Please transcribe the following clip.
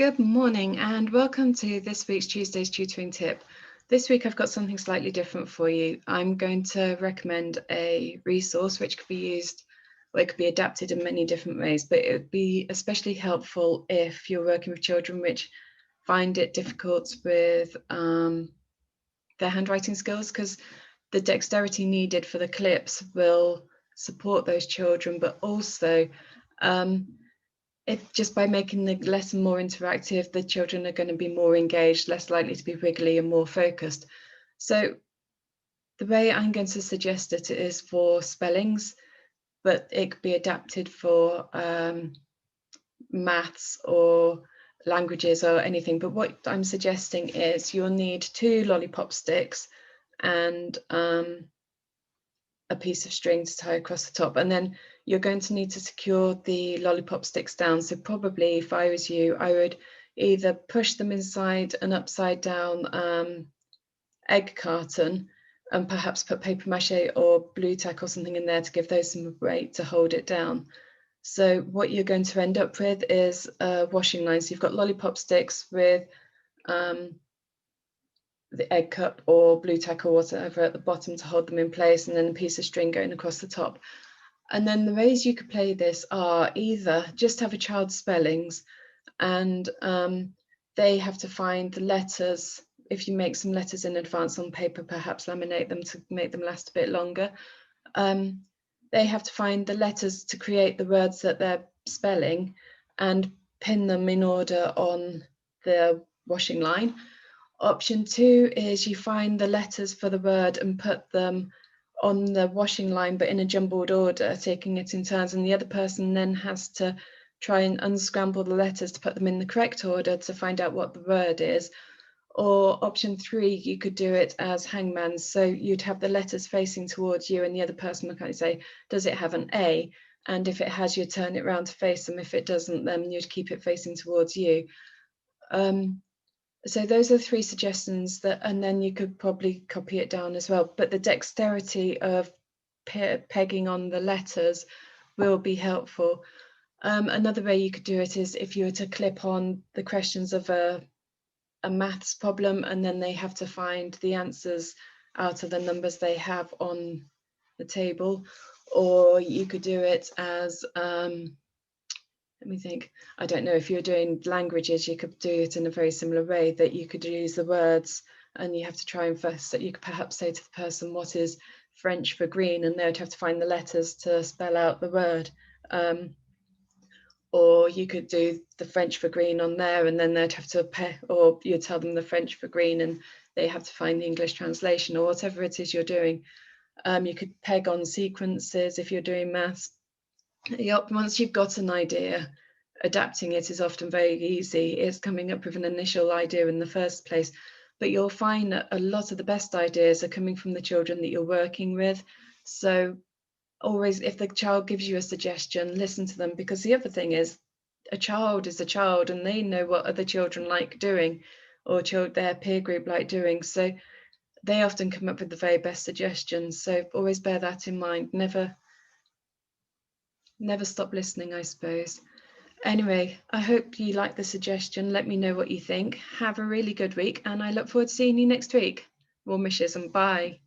Good morning and welcome to this week's Tuesday's Tutoring Tip. This week I've got something slightly different for you. I'm going to recommend a resource which could be used, or it could be adapted in many different ways, but it would be especially helpful if you're working with children which find it difficult with their handwriting skills, because the dexterity needed for the clips will support those children, but also if just by making the lesson more interactive, the children are going to be more engaged, less likely to be wiggly and more focused. So the way I'm going to suggest it is for spellings, but it could be adapted for maths or languages or anything. But what I'm suggesting is you'll need 2 lollipop sticks and a piece of string to tie across the top, and then you're going to need to secure the lollipop sticks down. So probably if I was you, I would either push them inside an upside down egg carton and perhaps put paper mache or blue tack or something in there to give those some weight to hold it down. So what you're going to end up with is a washing line. So you've got lollipop sticks with the egg cup or blue tack or whatever at the bottom to hold them in place, and then a piece of string going across the top. And then the ways you could play this are either just have a child's spellings and they have to find the letters. If you make some letters in advance on paper, perhaps laminate them to make them last a bit longer. They have to find the letters to create the words that they're spelling and pin them in order on the washing line. Option 2 is you find the letters for the word and put them on the washing line, but in a jumbled order, taking it in turns, and the other person then has to try and unscramble the letters to put them in the correct order to find out what the word is. Or option 3, you could do it as hangman. So you'd have the letters facing towards you and the other person would kind of say, does it have an A? And if it has, you'd turn it around to face them. If it doesn't, then you'd keep it facing towards you. So those are 3 suggestions that, and then you could probably copy it down as well. But the dexterity of pegging on the letters will be helpful. Another way you could do it is if you were to clip on the questions of a maths problem, and then they have to find the answers out of the numbers they have on the table. Or you could do it as let me think. I don't know, if you're doing languages, you could do it in a very similar way, that you could use the words and you have to try and first, that you could perhaps say to the person, what is French for green? And they would have to find the letters to spell out the word. Or you could do the French for green on there, and then they'd have to or you tell them the French for green and they have to find the English translation, or whatever it is you're doing. You could peg on sequences if you're doing maths. Once you've got an idea, adapting it is often very easy. It's coming up with an initial idea in the first place, but you'll find that a lot of the best ideas are coming from the children that you're working with. So always, if the child gives you a suggestion, listen to them, because the other thing is a child is a child and they know what other children like doing, or their peer group like doing. So they often come up with the very best suggestions. So always bear that in mind. Never stop listening, I suppose. Anyway, I hope you like the suggestion. Let me know what you think. Have a really good week, and I look forward to seeing you next week. Warm wishes and bye.